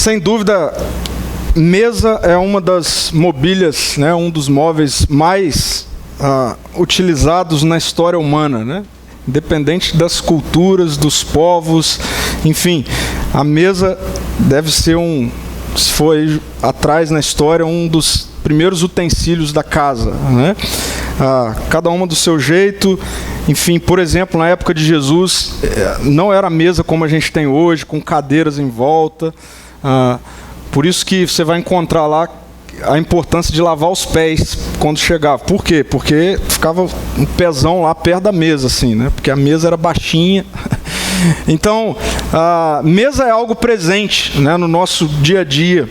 Sem dúvida, mesa é uma das mobílias, né, um dos móveis mais utilizados na história humana, né? Independente das culturas, dos povos, enfim, a mesa deve ser se for aí atrás na história, um dos primeiros utensílios da casa, né? Cada uma do seu jeito. Enfim, por exemplo, na época de Jesus, não era mesa como a gente tem hoje, com cadeiras em volta. Por isso que você vai encontrar lá a importância de lavar os pés quando chegava. Por quê? Porque ficava um pezão lá perto da mesa, assim, né? Porque a mesa era baixinha. Então, a mesa é algo presente, né, no nosso dia a dia.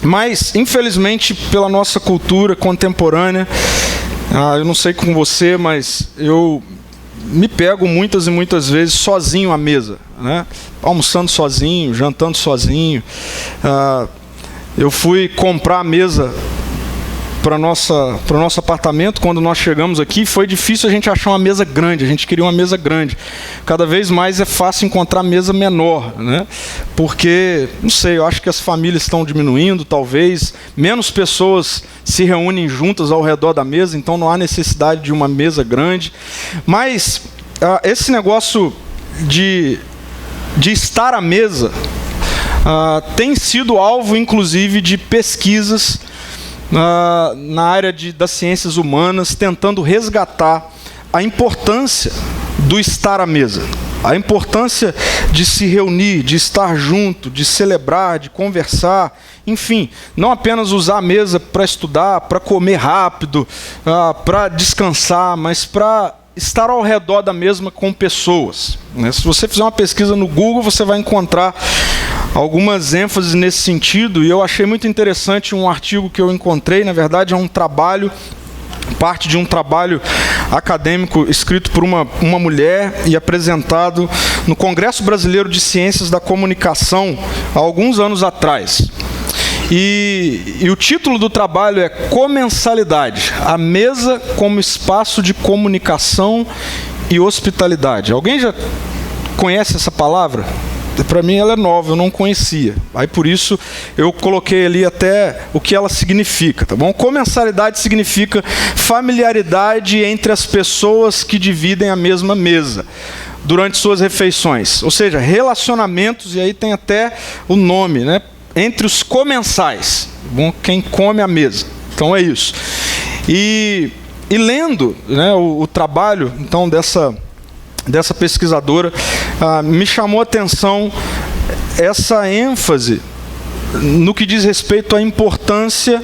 Mas, infelizmente, pela nossa cultura contemporânea, eu não sei com você, mas eu me pego muitas e muitas vezes sozinho à mesa, né? Almoçando sozinho, jantando sozinho. Eu fui comprar a mesa para o nosso apartamento. Quando nós chegamos aqui, foi difícil a gente achar uma mesa grande. A gente queria uma mesa grande. Cada vez mais é fácil encontrar mesa menor, né? Porque, não sei, eu acho que as famílias estão diminuindo, talvez. Menos pessoas se reúnem juntas ao redor da mesa, então não há necessidade de uma mesa grande. Mas esse negócio de estar à mesa tem sido alvo, inclusive, de pesquisas na área das ciências humanas, tentando resgatar a importância do estar à mesa, a importância de se reunir, de estar junto, de celebrar, de conversar, enfim, não apenas usar a mesa para estudar, para comer rápido, para descansar, mas para estar ao redor da mesa com pessoas, né? Se você fizer uma pesquisa no Google, você vai encontrar algumas ênfases nesse sentido, e eu achei muito interessante um artigo que eu encontrei. Na verdade, é um trabalho, parte de um trabalho acadêmico escrito por uma mulher e apresentado no Congresso Brasileiro de Ciências da Comunicação há alguns anos atrás. E o título do trabalho é Comensalidade, a mesa como espaço de comunicação e hospitalidade. Alguém já conhece essa palavra? Para mim ela é nova, eu não conhecia. Aí por isso eu coloquei ali até o que ela significa, tá bom? Comensalidade significa familiaridade entre as pessoas que dividem a mesma mesa durante suas refeições. Ou seja, relacionamentos, e aí tem até o nome, né? Entre os comensais, bom, quem come a mesa. Então é isso. E lendo, né, o trabalho então dessa pesquisadora, me chamou a atenção essa ênfase no que diz respeito à importância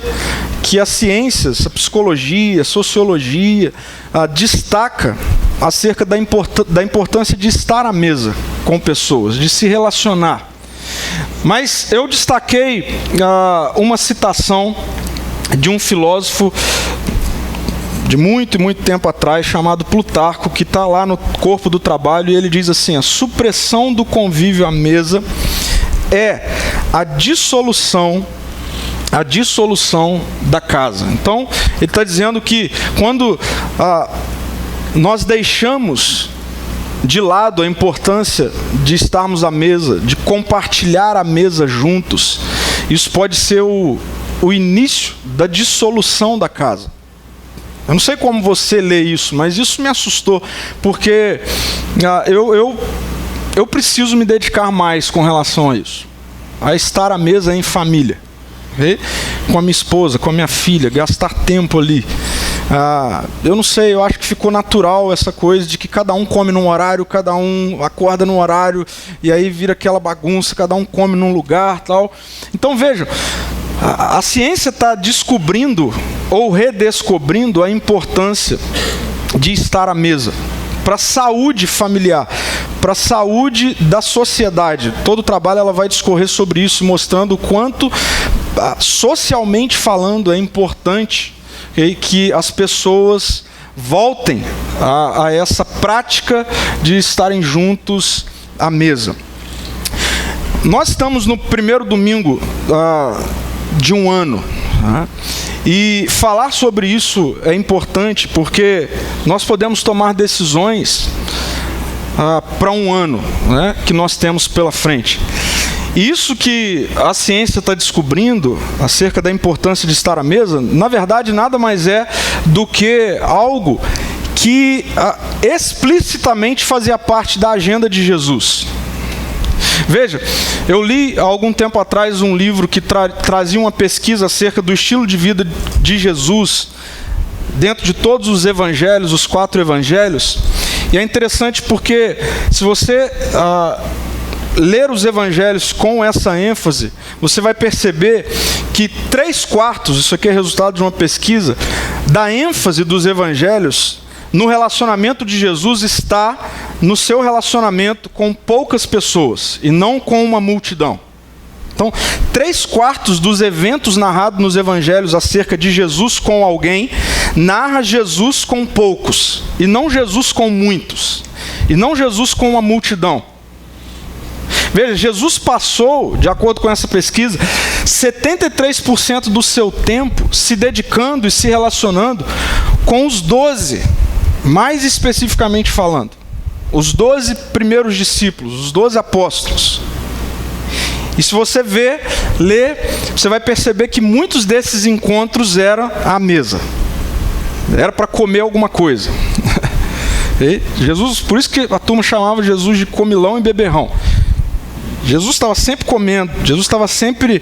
que as ciências, a psicologia, a sociologia, destaca acerca da importância de estar à mesa com pessoas, de se relacionar. Mas eu destaquei uma citação de um filósofo de muito tempo atrás, chamado Plutarco, que está lá no Corpo do Trabalho, e ele diz assim: a supressão do convívio à mesa é a dissolução da casa. Então, ele está dizendo que quando nós deixamos de lado a importância de estarmos à mesa, de compartilhar a mesa juntos, isso pode ser o início da dissolução da casa. Eu não sei como você lê isso, mas isso me assustou, porque eu preciso me dedicar mais com relação a isso, a estar à mesa em família, okay? Com a minha esposa, com a minha filha, gastar tempo ali. Eu não sei, eu acho que ficou natural essa coisa de que cada um come num horário, cada um acorda num horário, e aí vira aquela bagunça, cada um come num lugar, tal. Então vejam, a ciência está descobrindo ou redescobrindo a importância de estar à mesa para a saúde familiar, para a saúde da sociedade. Todo o trabalho ela vai discorrer sobre isso, mostrando o quanto, socialmente falando, é importante que as pessoas voltem a essa prática de estarem juntos à mesa. Nós estamos no primeiro domingo de um ano, né? E falar sobre isso é importante porque nós podemos tomar decisões para um ano, né, que nós temos pela frente. E isso que a ciência está descobrindo acerca da importância de estar à mesa, na verdade nada mais é do que algo que explicitamente fazia parte da agenda de Jesus. Veja, eu li há algum tempo atrás um livro que trazia uma pesquisa acerca do estilo de vida de Jesus dentro de todos os evangelhos, os 4 evangelhos. E é interessante porque se você ler os evangelhos com essa ênfase, você vai perceber que 3/4, isso aqui é resultado de uma pesquisa, da ênfase dos evangelhos no relacionamento de Jesus está no seu relacionamento com poucas pessoas e não com uma multidão. Então, 3/4 dos eventos narrados nos evangelhos acerca de Jesus com alguém, narra Jesus com poucos, e não Jesus com muitos, e não Jesus com uma multidão. Veja, Jesus passou, de acordo com essa pesquisa, 73% do seu tempo se dedicando e se relacionando com os 12, mais especificamente falando, os 12 primeiros discípulos, os 12 apóstolos. E se você ler, você vai perceber que muitos desses encontros eram à mesa. Era para comer alguma coisa. E Jesus, por isso que a turma chamava Jesus de comilão e beberrão. Jesus estava sempre comendo, Jesus estava sempre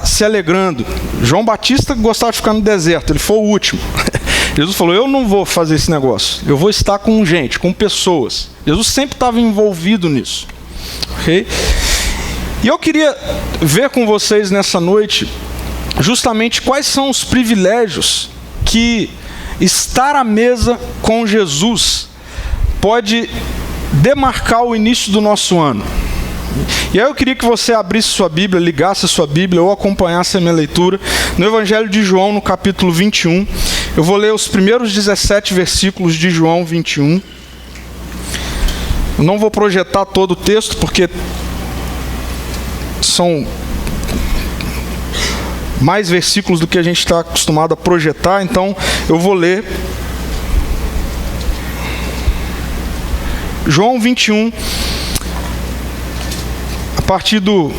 se alegrando. João Batista gostava de ficar no deserto, ele foi o último. Jesus falou, eu não vou fazer esse negócio, eu vou estar com gente, com pessoas. Jesus sempre estava envolvido nisso. Okay? E eu queria ver com vocês nessa noite, justamente quais são os privilégios que estar à mesa com Jesus pode demarcar o início do nosso ano. E aí eu queria que você abrisse sua Bíblia, ligasse a sua Bíblia ou acompanhasse a minha leitura no Evangelho de João, no capítulo 21. Eu vou ler os primeiros 17 versículos de João 21. Eu não vou projetar todo o texto, porque são mais versículos do que a gente está acostumado a projetar, então eu vou ler. João 21, a partir do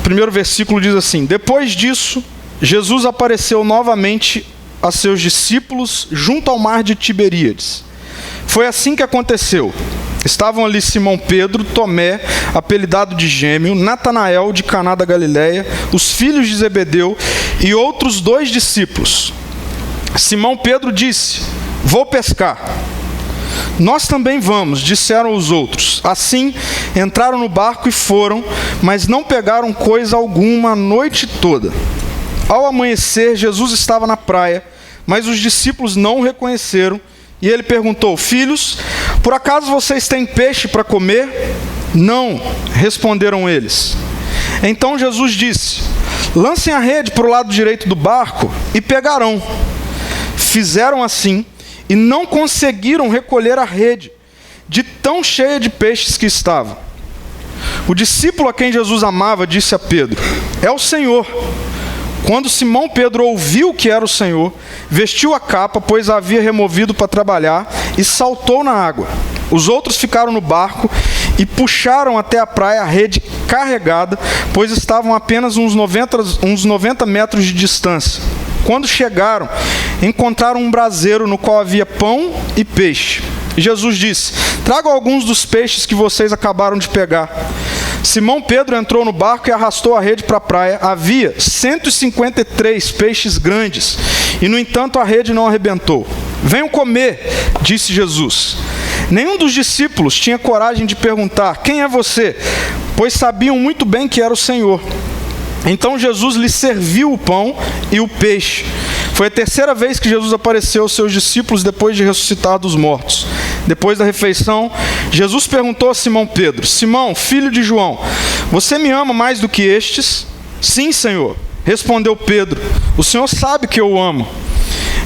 primeiro versículo diz assim: Depois disso, Jesus apareceu novamente a seus discípulos junto ao mar de Tiberíades. Foi assim que aconteceu. Estavam ali Simão Pedro, Tomé, apelidado de Gêmeo, Natanael de Caná da Galileia, os filhos de Zebedeu e outros 2 discípulos. Simão Pedro disse: Vou pescar. Nós também vamos, disseram os outros. Assim, entraram no barco e foram, mas não pegaram coisa alguma a noite toda. Ao amanhecer, Jesus estava na praia, mas os discípulos não o reconheceram. E ele perguntou: Filhos, por acaso vocês têm peixe para comer? Não, responderam eles. Então Jesus disse: Lancem a rede para o lado direito do barco e pegarão. Fizeram assim e não conseguiram recolher a rede, de tão cheia de peixes que estava. O discípulo a quem Jesus amava disse a Pedro: É o Senhor. Quando Simão Pedro ouviu que era o Senhor, vestiu a capa, pois a havia removido para trabalhar, e saltou na água. Os outros ficaram no barco e puxaram até a praia a rede carregada, pois estavam a apenas uns 90 metros de distância. Quando chegaram, encontraram um braseiro no qual havia pão e peixe. E Jesus disse: Tragam alguns dos peixes que vocês acabaram de pegar. Simão Pedro entrou no barco e arrastou a rede para a praia. Havia 153 peixes grandes, e no entanto a rede não arrebentou. Venham comer, disse Jesus. Nenhum dos discípulos tinha coragem de perguntar: Quem é você? Pois sabiam muito bem que era o Senhor. Então Jesus lhes serviu o pão e o peixe. Foi a terceira vez que Jesus apareceu aos seus discípulos depois de ressuscitar dos mortos. Depois da refeição, Jesus perguntou a Simão Pedro: Simão, filho de João, você me ama mais do que estes? Sim, Senhor, respondeu Pedro. O Senhor sabe que eu o amo.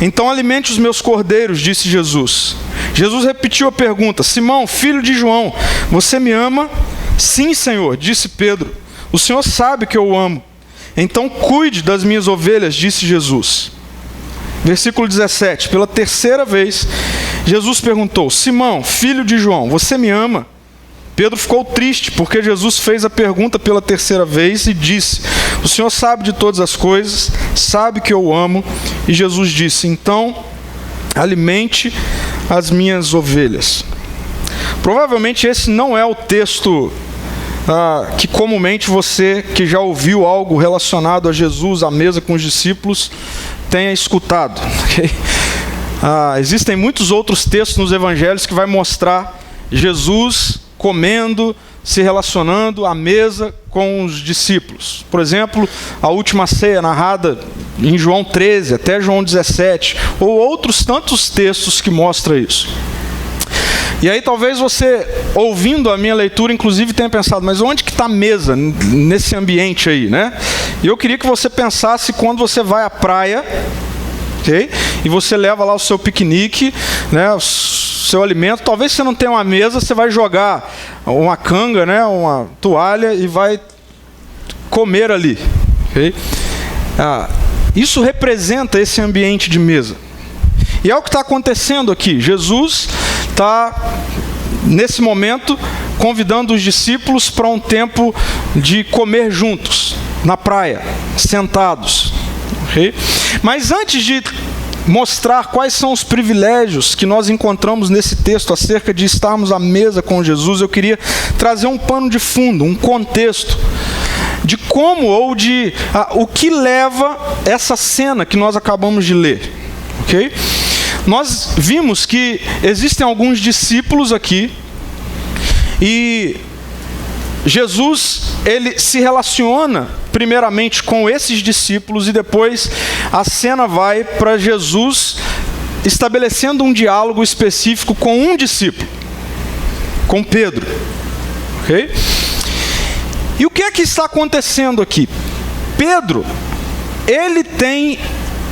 Então alimente os meus cordeiros, disse Jesus. Jesus repetiu a pergunta: Simão, filho de João, você me ama? Sim, Senhor, disse Pedro. O Senhor sabe que eu o amo. Então cuide das minhas ovelhas, disse Jesus. Versículo 17. Pela terceira vez, Jesus perguntou: Simão, filho de João, você me ama? Pedro ficou triste porque Jesus fez a pergunta pela terceira vez e disse: o Senhor sabe de todas as coisas, sabe que eu amo. E Jesus disse: então, alimente as minhas ovelhas. Provavelmente esse não é o texto que comumente você que já ouviu algo relacionado a Jesus, à mesa com os discípulos, tenha escutado. Okay? Existem muitos outros textos nos evangelhos que vai mostrar Jesus comendo, se relacionando à mesa com os discípulos. Por exemplo, a última ceia narrada em João 13 até João 17, ou outros tantos textos que mostram isso. E aí talvez você, ouvindo a minha leitura, inclusive tenha pensado, mas onde que está a mesa nesse ambiente aí, né? E eu queria que você pensasse quando você vai à praia, okay? E você leva lá o seu piquenique, né? O seu alimento. Talvez você não tenha uma mesa, você vai jogar uma canga, né? Uma toalha e vai comer ali. Okay? Isso representa esse ambiente de mesa. E é o que está acontecendo aqui. Jesus está, nesse momento, convidando os discípulos para um tempo de comer juntos, na praia, sentados. Okay? Mas antes de mostrar quais são os privilégios que nós encontramos nesse texto acerca de estarmos à mesa com Jesus, eu queria trazer um pano de fundo, um contexto de como ou de o que leva essa cena que nós acabamos de ler. Okay? Nós vimos que existem alguns discípulos aqui e Jesus, ele se relaciona primeiramente com esses discípulos e depois a cena vai para Jesus estabelecendo um diálogo específico com um discípulo, com Pedro. Okay? E o que é que está acontecendo aqui? Pedro, ele tem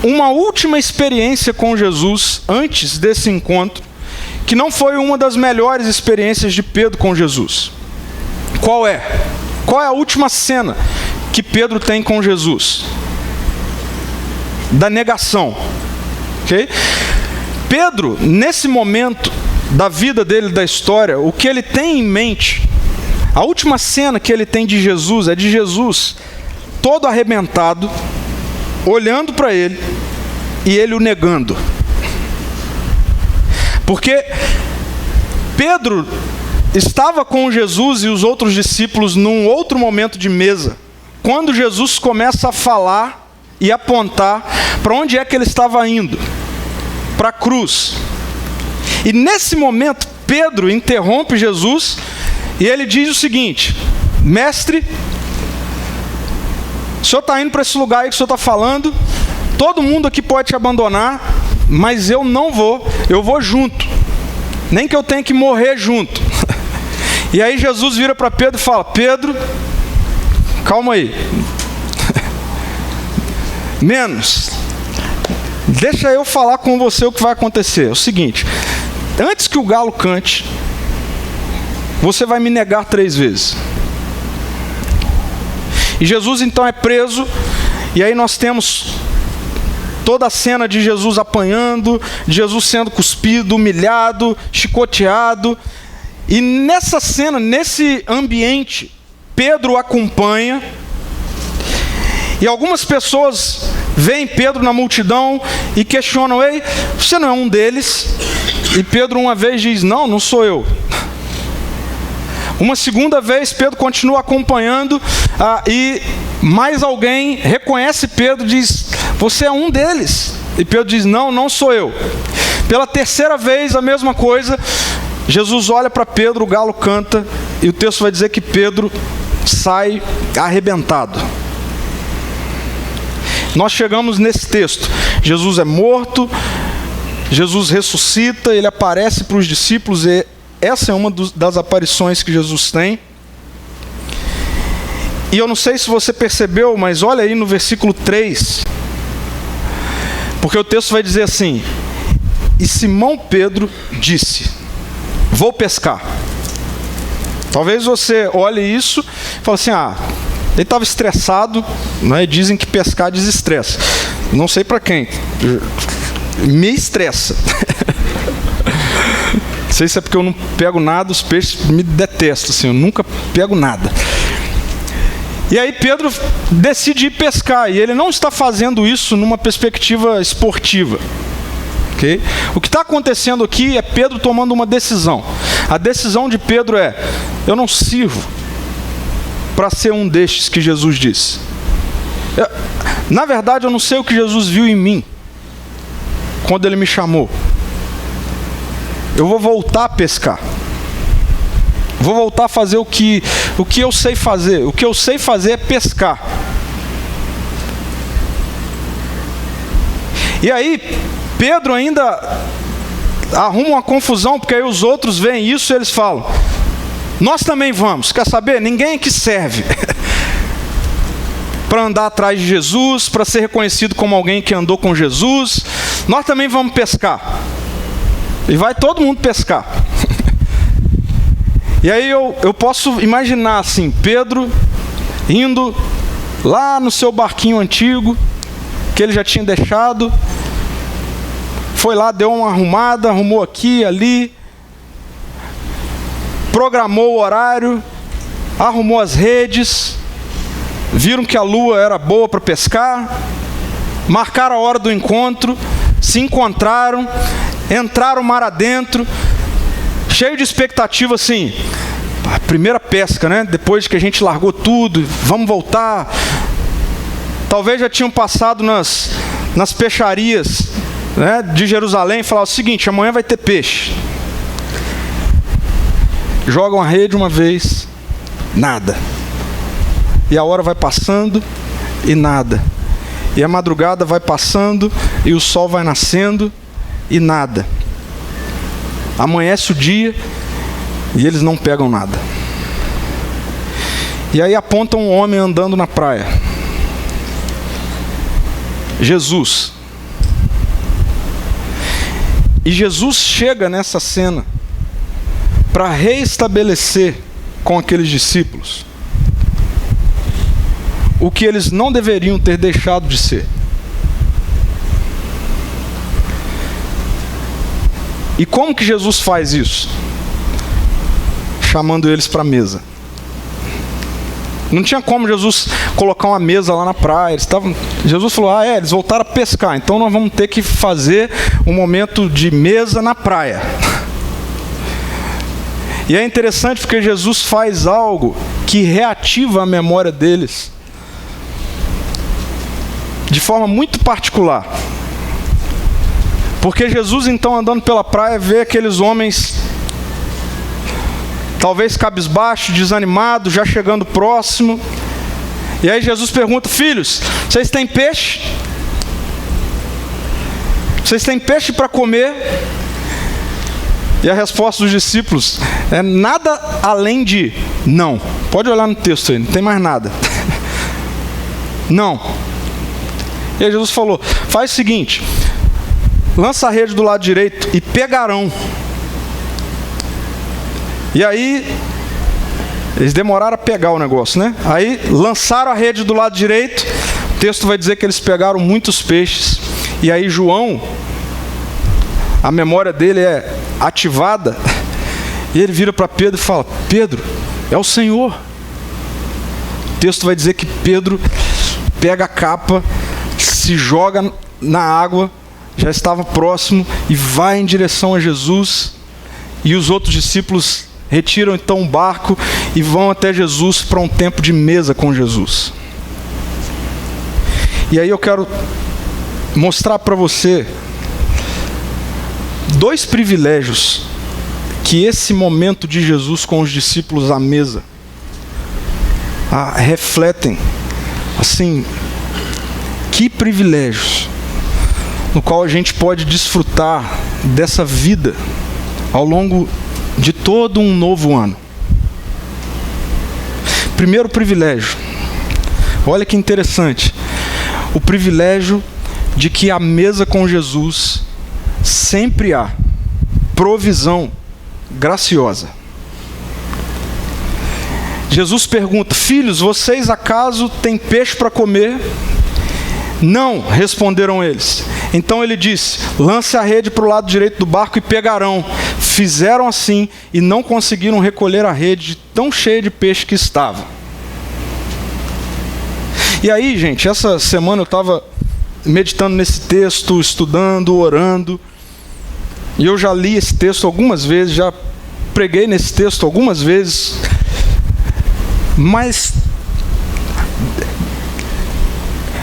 uma última experiência com Jesus antes desse encontro, que não foi uma das melhores experiências de Pedro com Jesus. Qual é? Qual é a última cena que Pedro tem com Jesus? Da negação. Okay? Pedro, nesse momento da vida dele, da história, o que ele tem em mente, a última cena que ele tem de Jesus é de Jesus todo arrebentado, olhando para ele e ele o negando. Porque Pedro estava com Jesus e os outros discípulos num outro momento de mesa, quando Jesus começa a falar e apontar para onde é que ele estava indo, para a cruz. E nesse momento Pedro interrompe Jesus e ele diz o seguinte: mestre, o senhor está indo para esse lugar aí que o senhor está falando, todo mundo aqui pode te abandonar, mas eu não vou, eu vou junto, nem que eu tenha que morrer junto. E aí Jesus vira para Pedro e fala: Pedro, calma aí, menos, deixa eu falar com você o que vai acontecer. É o seguinte, antes que o galo cante, você vai me negar 3 vezes. E Jesus então é preso, e aí nós temos toda a cena de Jesus apanhando, de Jesus sendo cuspido, humilhado, chicoteado. E nessa cena, nesse ambiente, Pedro acompanha, e algumas pessoas veem Pedro na multidão e questionam: ei, você não é um deles? E Pedro uma vez diz: não, não sou eu. Uma segunda vez Pedro continua acompanhando e mais alguém reconhece Pedro e diz: você é um deles. E Pedro diz: não, não sou eu. Pela terceira vez a mesma coisa, Jesus olha para Pedro, o galo canta e o texto vai dizer que Pedro sai arrebentado. Nós chegamos nesse texto, Jesus é morto, Jesus ressuscita, ele aparece para os discípulos e essa é uma das aparições que Jesus tem. E eu não sei se você percebeu, mas olha aí no versículo 3. Porque o texto vai dizer assim: e Simão Pedro disse: vou pescar. Talvez você olhe isso e fale assim: ele estava estressado, né? Dizem que pescar desestressa. Não sei para quem. Me estressa. Não sei se é porque eu não pego nada, os peixes me detestam, assim, eu nunca pego nada. E aí Pedro decide ir pescar, e ele não está fazendo isso numa perspectiva esportiva. Okay? O que está acontecendo aqui é Pedro tomando uma decisão. A decisão de Pedro é: eu não sirvo para ser um destes que Jesus disse. Na verdade, eu não sei o que Jesus viu em mim quando ele me chamou. Eu vou voltar a pescar. Vou voltar a fazer o que eu sei fazer. O que eu sei fazer é pescar. E aí, Pedro ainda arruma uma confusão, porque aí os outros veem isso e eles falam: nós também vamos. Quer saber? Ninguém aqui serve para andar atrás de Jesus, para ser reconhecido como alguém que andou com Jesus. Nós também vamos pescar. E vai todo mundo pescar. E aí eu posso imaginar assim, Pedro indo lá no seu barquinho antigo, que ele já tinha deixado, foi lá, deu uma arrumada, arrumou aqui, ali, programou o horário, arrumou as redes, viram que a lua era boa para pescar, marcaram a hora do encontro, se encontraram, entraram mar adentro, cheio de expectativa assim, a primeira pesca, né? Depois que a gente largou tudo, vamos voltar. Talvez já tinham passado nas peixarias, né, de Jerusalém e falaram o seguinte: amanhã vai ter peixe. Jogam a rede uma vez, nada. E a hora vai passando e nada. E a madrugada vai passando e o sol vai nascendo e nada. Amanhece o dia e eles não pegam nada. E aí apontam um homem andando na praia. Jesus. E Jesus chega nessa cena para reestabelecer com aqueles discípulos o que eles não deveriam ter deixado de ser. E como que Jesus faz isso? Chamando eles para a mesa. Não tinha como Jesus colocar uma mesa lá na praia. Jesus falou: eles voltaram a pescar, então nós vamos ter que fazer um momento de mesa na praia. E é interessante porque Jesus faz algo que reativa a memória deles de forma muito particular. Porque Jesus, então, andando pela praia, vê aqueles homens talvez cabisbaixo, desanimado, já chegando próximo. E aí Jesus pergunta: filhos, vocês têm peixe? Vocês têm peixe para comer? E a resposta dos discípulos é nada além de não. Pode olhar no texto aí, não tem mais nada. Não. E aí Jesus falou: faz o seguinte, lança a rede do lado direito e pegarão. E aí, eles demoraram a pegar o negócio, né? Aí, lançaram a rede do lado direito. O texto vai dizer que eles pegaram muitos peixes. E aí, João, a memória dele é ativada. E ele vira para Pedro e fala: Pedro, é o Senhor. O texto vai dizer que Pedro pega a capa, se joga na água, já estava próximo, e vai em direção a Jesus. E os outros discípulos retiram então o barco e vão até Jesus para um tempo de mesa com Jesus. E aí eu quero mostrar para você dois privilégios que esse momento de Jesus com os discípulos à mesa refletem. Assim, que privilégios no qual a gente pode desfrutar dessa vida ao longo de todo um novo ano. Primeiro privilégio, olha que interessante, o privilégio de que à mesa com Jesus sempre há provisão graciosa. Jesus pergunta: filhos, vocês acaso têm peixe para comer? Não, responderam eles. Então ele disse: lance a rede para o lado direito do barco e pegarão. fizeram assim e não conseguiram recolher a rede tão cheia de peixe que estava. E aí, gente, essa semana eu estava meditando nesse texto, estudando, orando, e eu já li esse texto algumas vezes, já preguei nesse texto algumas vezes, mas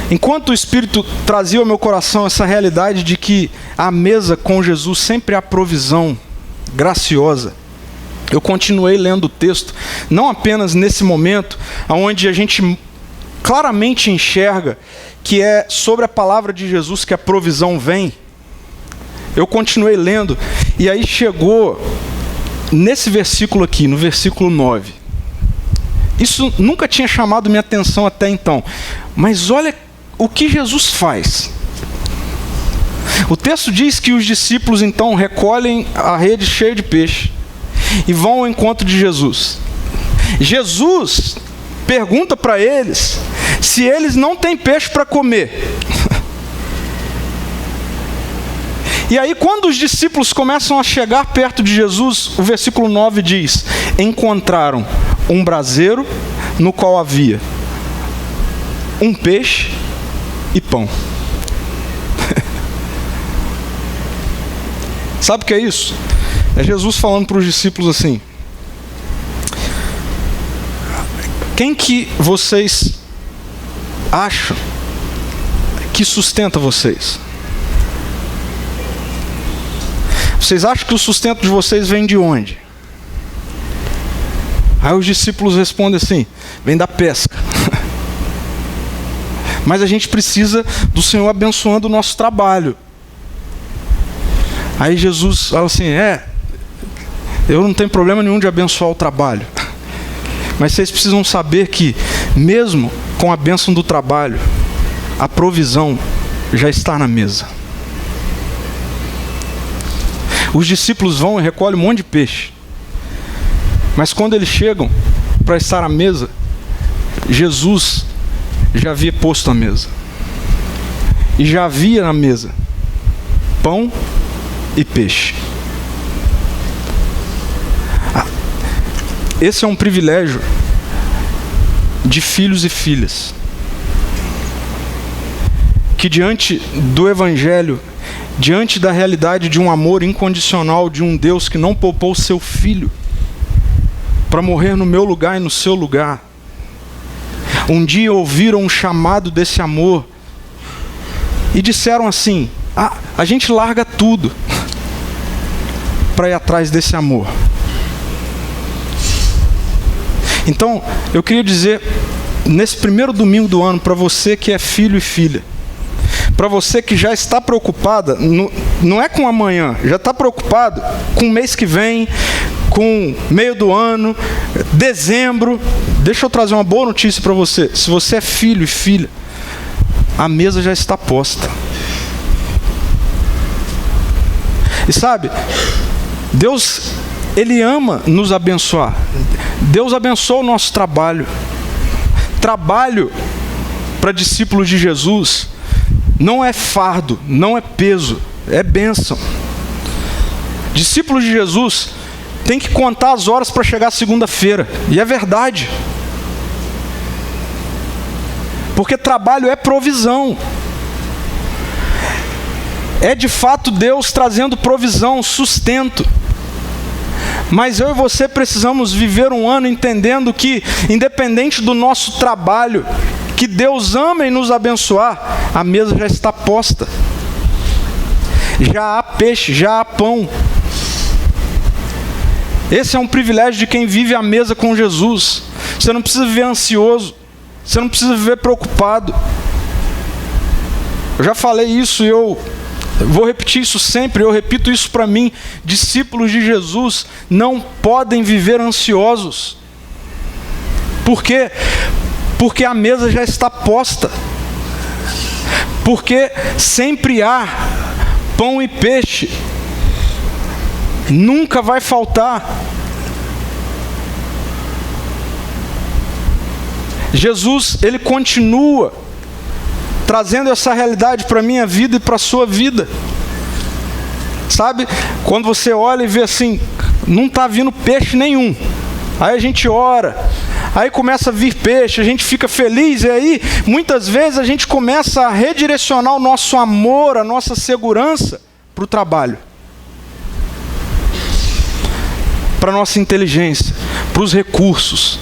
enquanto o Espírito trazia ao meu coração essa realidade de que a mesa com Jesus sempre é a provisão graciosa, eu continuei lendo o texto, não apenas nesse momento, onde a gente claramente enxerga que é sobre a palavra de Jesus que a provisão vem. Eu continuei lendo, e aí chegou nesse versículo aqui, no versículo 9. Isso nunca tinha chamado minha atenção até então, mas olha o que Jesus faz. O texto diz que os discípulos então recolhem a rede cheia de peixe e vão ao encontro de Jesus. Jesus pergunta para eles se eles não têm peixe para comer. E aí, quando os discípulos começam a chegar perto de Jesus, o versículo 9 diz: encontraram um braseiro no qual havia um peixe e pão. Sabe o que é isso? É Jesus falando para os discípulos assim: quem que vocês acham que sustenta vocês? Vocês acham que o sustento de vocês vem de onde? Aí os discípulos respondem assim: vem da pesca. Mas a gente precisa do Senhor abençoando o nosso trabalho. Aí Jesus fala assim: eu não tenho problema nenhum de abençoar o trabalho. Mas vocês precisam saber que, mesmo com a bênção do trabalho, a provisão já está na mesa. Os discípulos vão e recolhem um monte de peixe. Mas quando eles chegam para estar à mesa, Jesus já havia posto a mesa. E já havia na mesa pão e peixe. Esse é um privilégio de filhos e filhas, que diante do Evangelho, diante da realidade de um amor incondicional de um Deus que não poupou seu Filho para morrer no meu lugar e no seu lugar, um dia ouviram um chamado desse amor e disseram assim: a gente larga tudo para ir atrás desse amor. Então, eu queria dizer, nesse primeiro domingo do ano, para você que é filho e filha, para você que já está preocupada, não é com amanhã, já está preocupado com o mês que vem, com meio do ano, dezembro. Deixa eu trazer uma boa notícia para você. Se você é filho e filha, a mesa já está posta. E sabe, Deus, Ele ama nos abençoar. Deus abençoa o nosso trabalho. Trabalho para discípulos de Jesus não é fardo, não é peso, é bênção. Discípulos de Jesus têm que contar as horas para chegar segunda-feira, e é verdade. Porque trabalho é provisão. É de fato Deus trazendo provisão, sustento. Mas eu e você precisamos viver um ano entendendo que, independente do nosso trabalho, que Deus ama em nos abençoar, a mesa já está posta. Já há peixe, já há pão. Esse é um privilégio de quem vive à mesa com Jesus. Você não precisa viver ansioso, você não precisa viver preocupado. Eu já falei isso e eu vou repetir isso sempre, eu repito isso para mim. Discípulos de Jesus não podem viver ansiosos. Por quê? Porque a mesa já está posta. Porque sempre há pão e peixe. Nunca vai faltar. Jesus, Ele continua trazendo essa realidade para a minha vida e para a sua vida. Sabe? Quando você olha e vê assim, não está vindo peixe nenhum. Aí a gente ora, aí começa a vir peixe, a gente fica feliz, e aí muitas vezes a gente começa a redirecionar o nosso amor, a nossa segurança para o trabalho, para a nossa inteligência, para os recursos.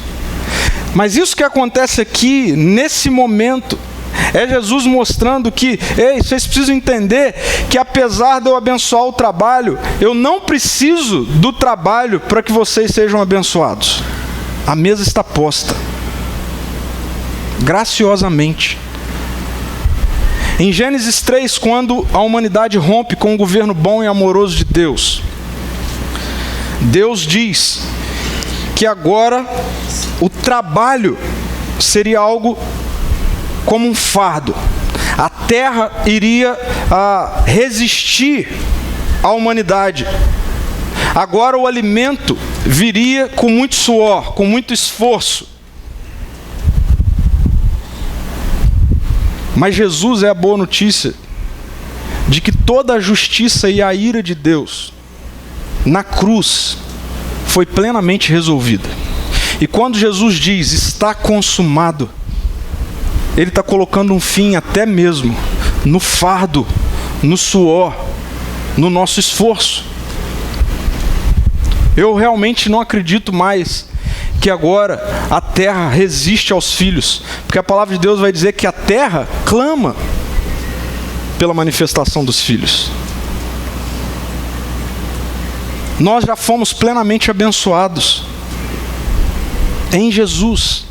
Mas isso que acontece aqui, nesse momento, é Jesus mostrando que, ei, vocês precisam entender que apesar de eu abençoar o trabalho, eu não preciso do trabalho para que vocês sejam abençoados. A mesa está posta, graciosamente. Em Gênesis 3, quando a humanidade rompe com o governo bom e amoroso de Deus, Deus diz que agora o trabalho seria algo como um fardo. A terra iria resistir à humanidade. Agora o alimento viria com muito suor, com muito esforço. Mas Jesus é a boa notícia de que toda a justiça e a ira de Deus na cruz foi plenamente resolvida. E quando Jesus diz, está consumado, Ele está colocando um fim até mesmo no fardo, no suor, no nosso esforço. Eu realmente não acredito mais que agora a terra resiste aos filhos, porque a palavra de Deus vai dizer que a terra clama pela manifestação dos filhos. Nós já fomos plenamente abençoados em Jesus.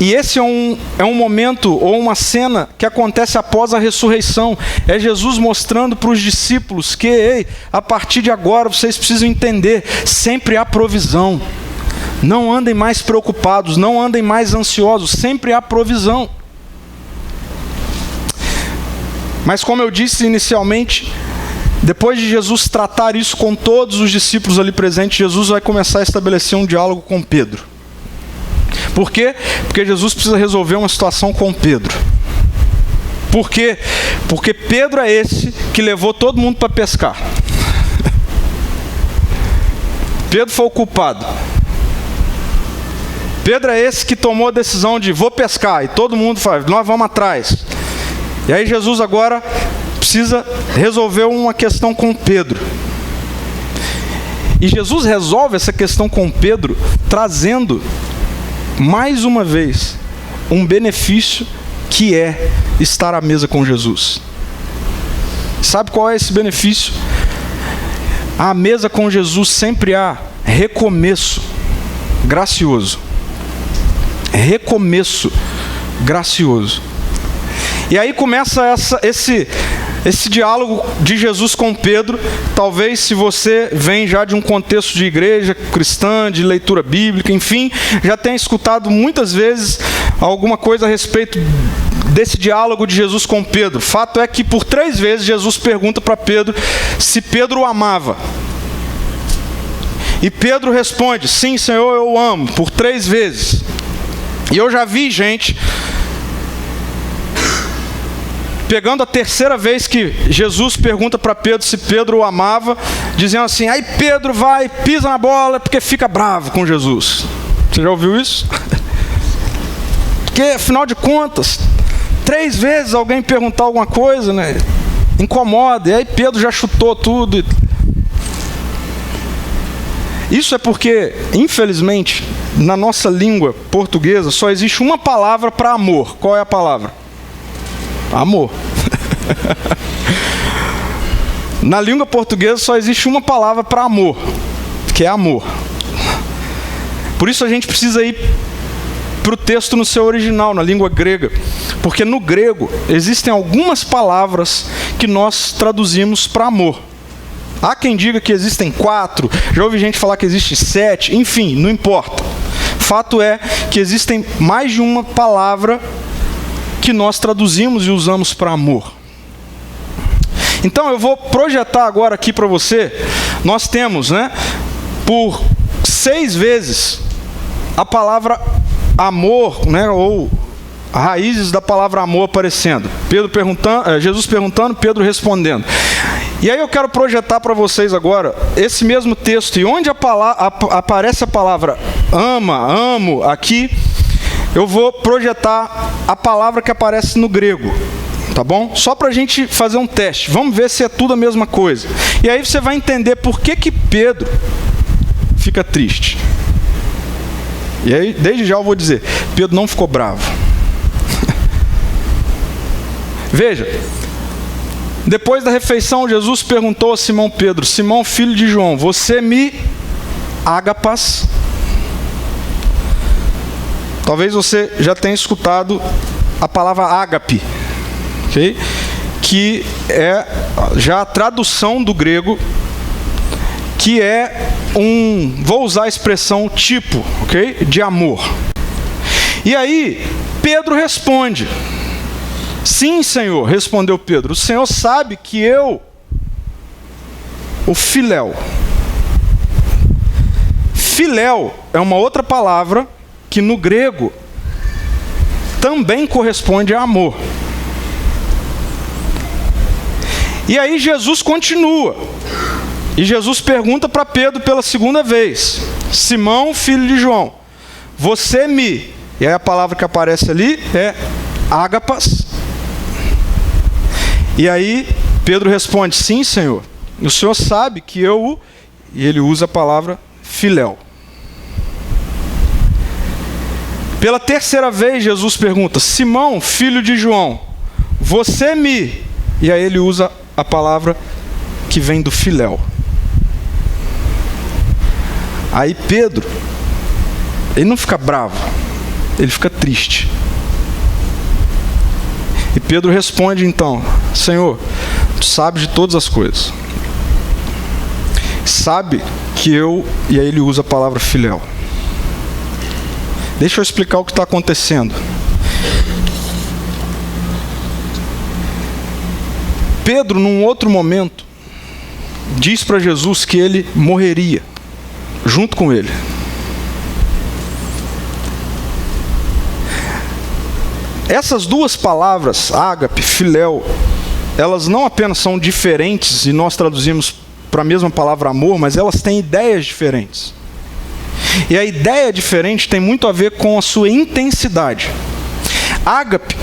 E esse é um momento ou uma cena que acontece após a ressurreição. É Jesus mostrando para os discípulos que, ei, a partir de agora vocês precisam entender, sempre há provisão. Não andem mais preocupados, não andem mais ansiosos, sempre há provisão. Mas como eu disse inicialmente, depois de Jesus tratar isso com todos os discípulos ali presentes, Jesus vai começar a estabelecer um diálogo com Pedro. Por quê? Porque Jesus precisa resolver uma situação com Pedro. Por quê? Porque Pedro é esse que levou todo mundo para pescar. Pedro foi o culpado. Pedro é esse que tomou a decisão de vou pescar, e todo mundo faz, nós vamos atrás. E aí Jesus agora precisa resolver uma questão com Pedro. E Jesus resolve essa questão com Pedro trazendo mais uma vez um benefício que é estar à mesa com Jesus. Sabe qual é esse benefício? À mesa com Jesus sempre há recomeço gracioso. Recomeço gracioso. E aí começa esse diálogo de Jesus com Pedro. Talvez se você vem já de um contexto de igreja cristã, de leitura bíblica, enfim, já tenha escutado muitas vezes alguma coisa a respeito desse diálogo de Jesus com Pedro. Fato é que por 3 vezes Jesus pergunta para Pedro se Pedro o amava. E Pedro responde, sim, Senhor, eu o amo, por 3 vezes. E eu já vi gente pegando a 3ª vez que Jesus pergunta para Pedro se Pedro o amava, dizendo assim, aí Pedro vai, pisa na bola, porque fica bravo com Jesus. Você já ouviu isso? Porque, afinal de contas, 3 vezes alguém perguntar alguma coisa, né, incomoda, e aí Pedro já chutou tudo. Isso é porque, infelizmente, na nossa língua portuguesa, só existe uma palavra para amor. Qual é a palavra? Amor. Na língua portuguesa só existe uma palavra para amor, que é amor. Por isso a gente precisa ir para o texto no seu original, na língua grega. Porque no grego existem algumas palavras que nós traduzimos para amor. Há quem diga que existem 4, já ouvi gente falar que existe 7, enfim, não importa. Fato é que existem mais de uma palavra que nós traduzimos e usamos para amor. Então eu vou projetar agora aqui para você, nós temos, por 6 vezes a palavra amor, ou raízes da palavra amor aparecendo. Jesus perguntando, Pedro respondendo. E aí eu quero projetar para vocês agora esse mesmo texto, e onde aparece a palavra ama, amo, aqui, eu vou projetar a palavra que aparece no grego, tá bom? Só para a gente fazer um teste, vamos ver se é tudo a mesma coisa. E aí você vai entender por que Pedro fica triste. E aí, desde já eu vou dizer, Pedro não ficou bravo. Veja, depois da refeição, Jesus perguntou a Simão Pedro: Simão, filho de João, você me ágapas? Talvez você já tenha escutado a palavra ágape, okay? Que é já a tradução do grego, que é vou usar a expressão tipo, ok? De amor. E aí, Pedro responde: sim, Senhor, respondeu Pedro, o Senhor sabe que eu, o filéu. Filéu é uma outra palavra que no grego também corresponde a amor. E aí Jesus continua. E Jesus pergunta para Pedro pela segunda vez: Simão, filho de João, você me... E aí a palavra que aparece ali é ágapas. E aí Pedro responde: sim, Senhor, o Senhor sabe que eu... E ele usa a palavra filéu. Pela terceira vez Jesus pergunta: Simão, filho de João, você me... E aí ele usa a palavra que vem do filéu. Aí Pedro, ele não fica bravo, ele fica triste. E Pedro responde então: Senhor, tu sabes de todas as coisas. Sabe que eu... E aí ele usa a palavra filéu. Deixa eu explicar o que está acontecendo. Pedro, num outro momento, diz para Jesus que ele morreria junto com ele. Essas duas palavras, ágape, filéu, elas não apenas são diferentes, e nós traduzimos para a mesma palavra amor, mas elas têm ideias diferentes. E a ideia diferente tem muito a ver com a sua intensidade. Ágape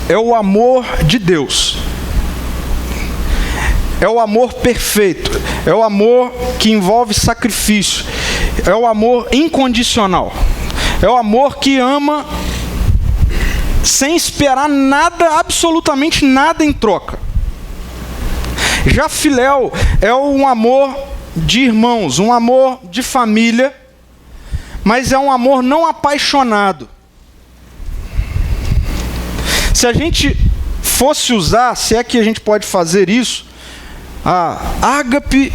é o amor de Deus. É o amor perfeito, é o amor que envolve sacrifício, é o amor incondicional, é o amor que ama sem esperar nada, absolutamente nada em troca. Já filéu é um amor de irmãos, um amor de família, mas é um amor não apaixonado. Se a gente fosse usar, se é que a gente pode fazer isso, a ágape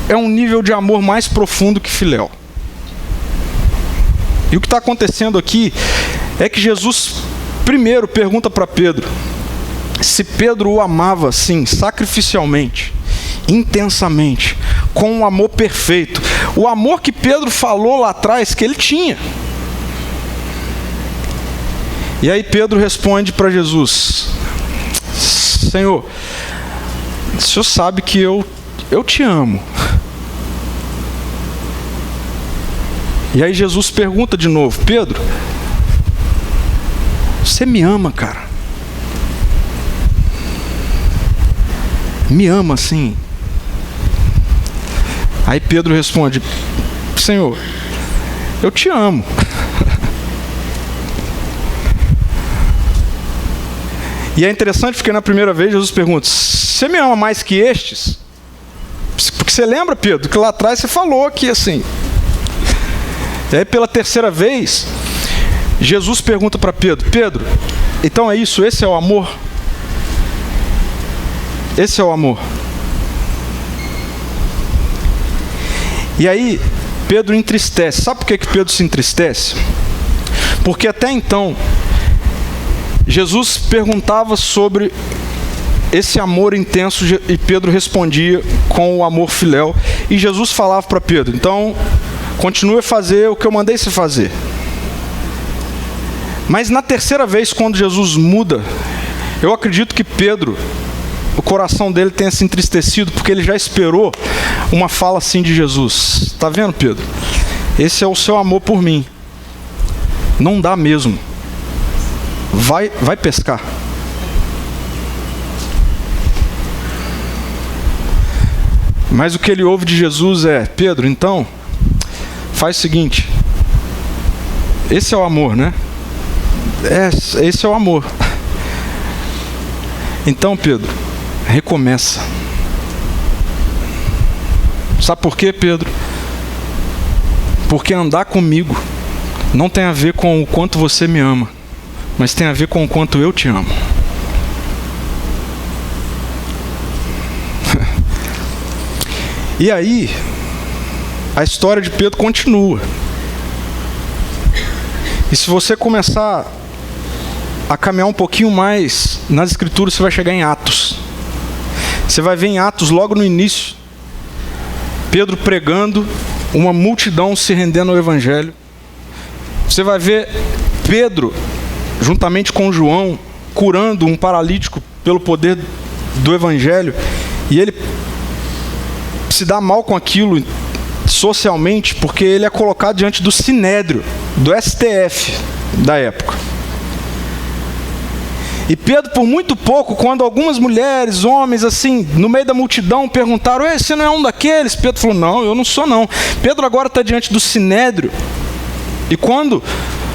é um nível de amor mais profundo que filéu. E o que está acontecendo aqui é que Jesus primeiro pergunta para Pedro se Pedro o amava assim, sacrificialmente, intensamente, com um amor perfeito. O amor que Pedro falou lá atrás que ele tinha. E aí Pedro responde para Jesus: Senhor, o Senhor sabe que eu te amo. E aí Jesus pergunta de novo: Pedro, você me ama, cara? Me ama assim? Aí Pedro responde: Senhor, eu te amo. E é interessante porque na primeira vez Jesus pergunta: você me ama mais que estes? Porque você lembra, Pedro, que lá atrás você falou que assim. E aí pela terceira vez, Jesus pergunta para Pedro: Pedro, então é isso, esse é o amor? Esse é o amor. E aí Pedro entristece. Sabe por que Pedro se entristece? Porque até então Jesus perguntava sobre esse amor intenso e Pedro respondia com o amor filéu. E Jesus falava para Pedro: então, continue a fazer o que eu mandei você fazer. Mas na terceira vez, quando Jesus muda, eu acredito que Pedro, o coração dele tenha se entristecido, porque ele já esperou uma fala assim de Jesus. Está vendo, Pedro? Esse é o seu amor por mim. Não dá mesmo. Vai pescar. Mas o que ele ouve de Jesus é: Pedro, então, faz o seguinte. Esse é o amor, né? Esse é o amor. Então, Pedro, recomeça. Sabe por quê, Pedro? Porque andar comigo não tem a ver com o quanto você me ama, mas tem a ver com o quanto eu te amo. E aí, a história de Pedro continua. E se você começar a caminhar um pouquinho mais nas Escrituras, você vai chegar em Atos. Você vai ver em Atos, logo no início, Pedro pregando, uma multidão se rendendo ao Evangelho. Você vai ver Pedro, juntamente com João, curando um paralítico pelo poder do Evangelho. E ele se dá mal com aquilo socialmente, porque ele é colocado diante do Sinédrio, do STF da época. E Pedro, por muito pouco, quando algumas mulheres, homens, assim, no meio da multidão, perguntaram: Ei, você não é um daqueles? Pedro falou: Não, eu não sou não. Pedro agora está diante do Sinédrio. E quando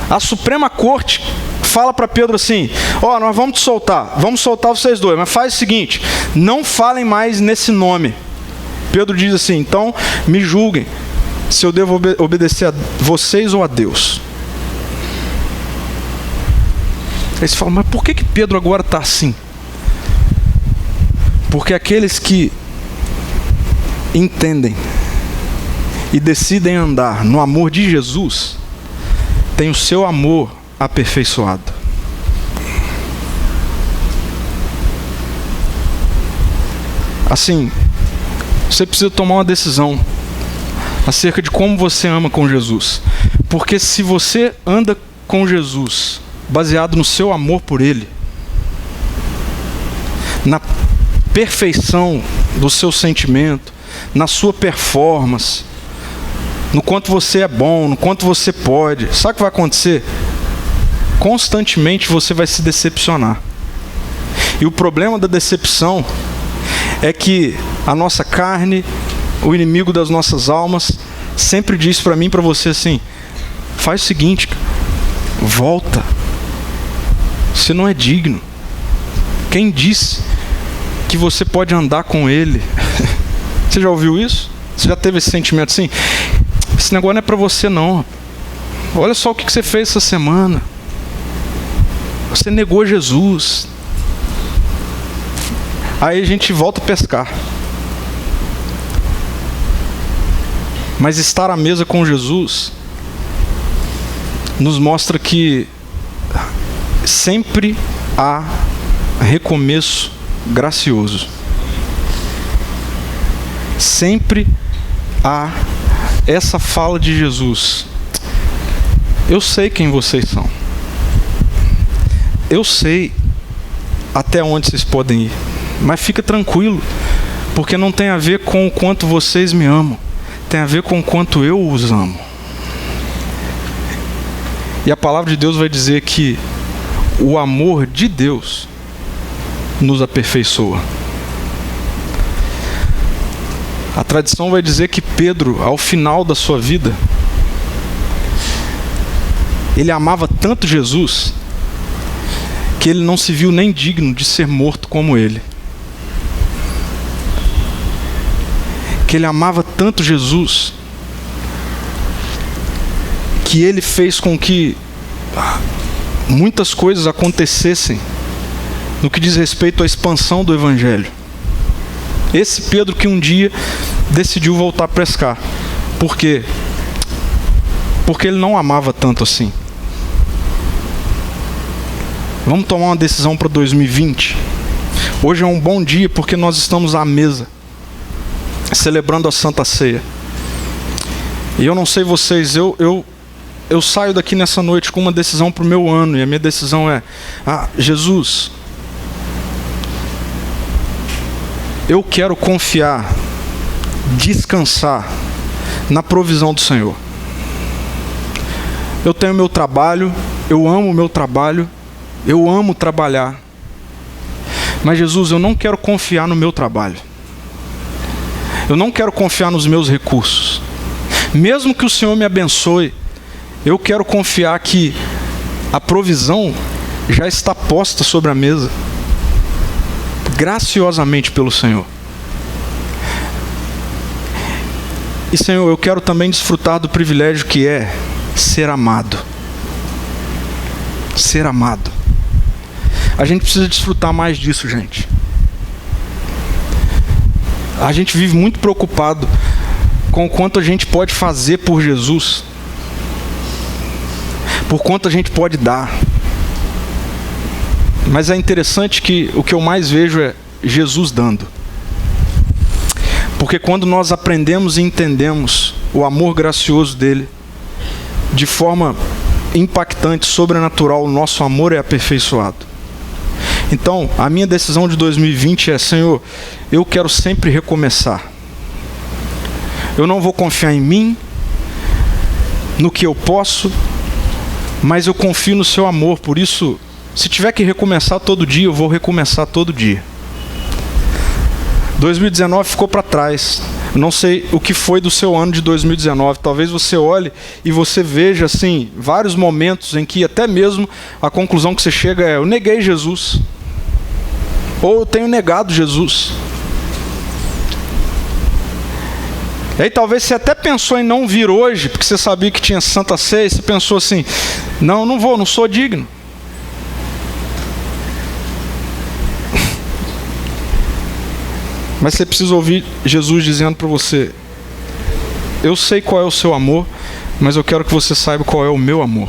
a Suprema Corte fala para Pedro assim: Ó, nós vamos te soltar, vamos soltar vocês dois, mas faz o seguinte, não falem mais nesse nome. Pedro diz assim: Então me julguem, se eu devo obedecer a vocês ou a Deus. Aí você fala: Mas por que Pedro agora está assim? Porque aqueles que entendem e decidem andar no amor de Jesus têm o seu amor aperfeiçoado. Assim, você precisa tomar uma decisão acerca de como você ama com Jesus. Porque se você anda com Jesus baseado no seu amor por Ele, na perfeição do seu sentimento, na sua performance, no quanto você é bom, no quanto você pode, sabe o que vai acontecer? Constantemente você vai se decepcionar. E o problema da decepção é que a nossa carne, o inimigo das nossas almas, sempre diz para mim e para você assim: faz o seguinte, volta. Você não é digno. Quem disse que você pode andar com Ele? Você já ouviu isso? Você já teve esse sentimento assim? Esse negócio não é para você não. Olha só o que você fez essa semana. Você negou Jesus. Aí a gente volta a pescar. Mas estar à mesa com Jesus nos mostra que sempre há recomeço gracioso. Sempre há essa fala de Jesus: eu sei quem vocês são. Eu sei até onde vocês podem ir. Mas fica tranquilo, porque não tem a ver com o quanto vocês me amam. Tem a ver com o quanto eu os amo. E a palavra de Deus vai dizer que o amor de Deus nos aperfeiçoa. A tradição vai dizer que Pedro, ao final da sua vida, ele amava tanto Jesus que ele não se viu nem digno de ser morto como ele. Que ele amava tanto Jesus que ele fez com que muitas coisas acontecessem no que diz respeito à expansão do Evangelho. Esse Pedro que um dia decidiu voltar a pescar. Por quê? Porque ele não amava tanto assim. Vamos tomar uma decisão para 2020. Hoje é um bom dia porque nós estamos à mesa, celebrando a Santa Ceia. E eu não sei vocês, eu eu saio daqui nessa noite com uma decisão para o meu ano, e a minha decisão é: Jesus, eu quero confiar, descansar na provisão do Senhor. Eu tenho meu trabalho, eu amo o meu trabalho, eu amo trabalhar. Mas Jesus, eu não quero confiar no meu trabalho. Eu não quero confiar nos meus recursos. Mesmo que o Senhor me abençoe, eu quero confiar que a provisão já está posta sobre a mesa, graciosamente pelo Senhor. E Senhor, eu quero também desfrutar do privilégio que é ser amado. Ser amado. A gente precisa desfrutar mais disso, gente. A gente vive muito preocupado com o quanto a gente pode fazer por Jesus, por quanto a gente pode dar. Mas é interessante que o que eu mais vejo é Jesus dando. Porque quando nós aprendemos e entendemos o amor gracioso dele, de forma impactante, sobrenatural, o nosso amor é aperfeiçoado. Então, a minha decisão de 2020 é: Senhor, eu quero sempre recomeçar. Eu não vou confiar em mim, no que eu posso, mas eu confio no seu amor. Por isso, se tiver que recomeçar todo dia, eu vou recomeçar todo dia. 2019 ficou para trás. Não sei o que foi do seu ano de 2019. Talvez você olhe e você veja assim vários momentos em que até mesmo a conclusão que você chega é: eu neguei Jesus, ou eu tenho negado Jesus. E aí talvez você até pensou em não vir hoje, porque você sabia que tinha Santa Ceia, e você pensou assim: não vou, não sou digno. Mas você precisa ouvir Jesus dizendo para você: eu sei qual é o seu amor, mas eu quero que você saiba qual é o meu amor.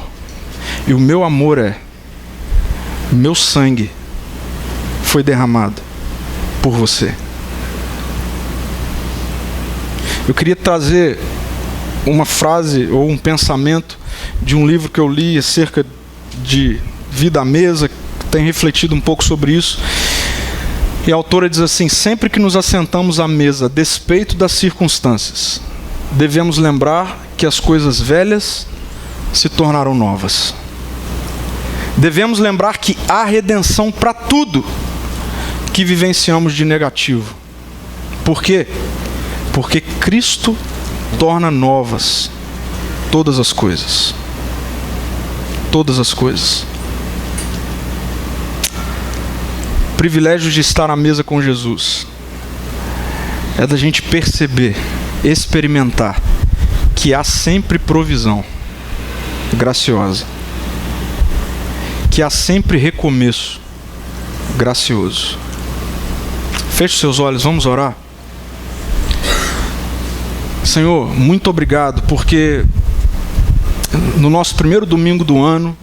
E o meu amor é: meu sangue foi derramado por você. Eu queria trazer uma frase ou um pensamento de um livro que eu li acerca de vida à mesa, que tem refletido um pouco sobre isso. E a autora diz assim: sempre que nos assentamos à mesa, a despeito das circunstâncias, devemos lembrar que as coisas velhas se tornaram novas. Devemos lembrar que há redenção para tudo que vivenciamos de negativo. Por quê? Porque Cristo torna novas todas as coisas. Todas as coisas. O privilégio de estar à mesa com Jesus é da gente perceber, experimentar que há sempre provisão graciosa, que há sempre recomeço gracioso. Feche os seus olhos, vamos orar. Senhor, muito obrigado, porque no nosso primeiro domingo do ano,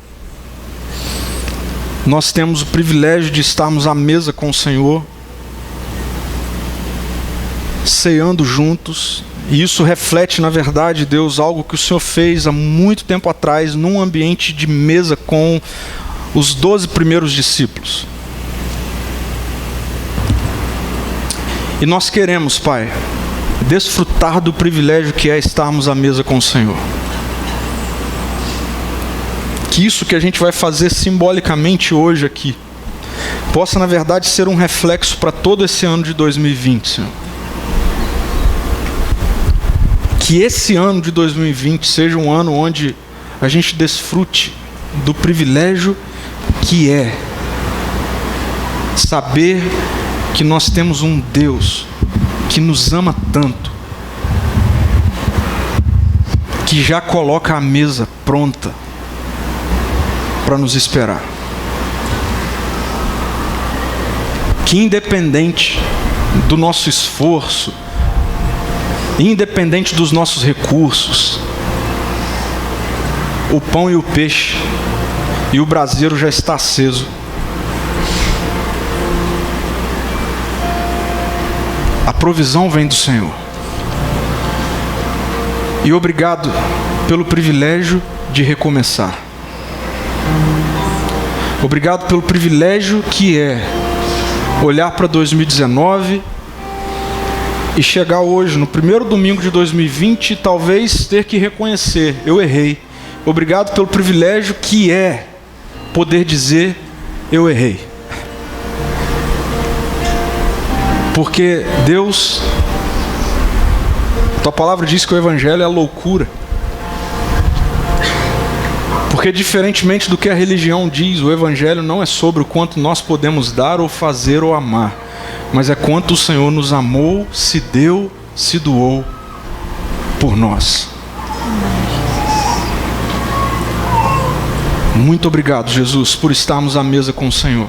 nós temos o privilégio de estarmos à mesa com o Senhor, ceando juntos, e isso reflete, na verdade, Deus, algo que o Senhor fez há muito tempo atrás, num ambiente de mesa com os 12 primeiros discípulos. E nós queremos, Pai, desfrutar do privilégio que é estarmos à mesa com o Senhor. Que isso que a gente vai fazer simbolicamente hoje aqui possa, na verdade, ser um reflexo para todo esse ano de 2020, Senhor. Que esse ano de 2020 seja um ano onde a gente desfrute do privilégio que é saber que nós temos um Deus que nos ama tanto, que já coloca a mesa pronta para nos esperar. Que independente do nosso esforço, independente dos nossos recursos, o pão e o peixe e o braseiro já está aceso. A provisão vem do Senhor. E obrigado pelo privilégio de recomeçar. Obrigado pelo privilégio que é olhar para 2019 e chegar hoje, no primeiro domingo de 2020, e talvez ter que reconhecer: eu errei. Obrigado pelo privilégio que é poder dizer: eu errei. Porque Deus, tua palavra diz que o Evangelho é a loucura. Porque diferentemente do que a religião diz, o Evangelho não é sobre o quanto nós podemos dar ou fazer ou amar, mas é quanto o Senhor nos amou, se deu, se doou por nós. Muito obrigado, Jesus, por estarmos à mesa com o Senhor.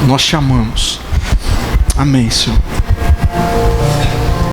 Nós te amamos. Amém, Senhor.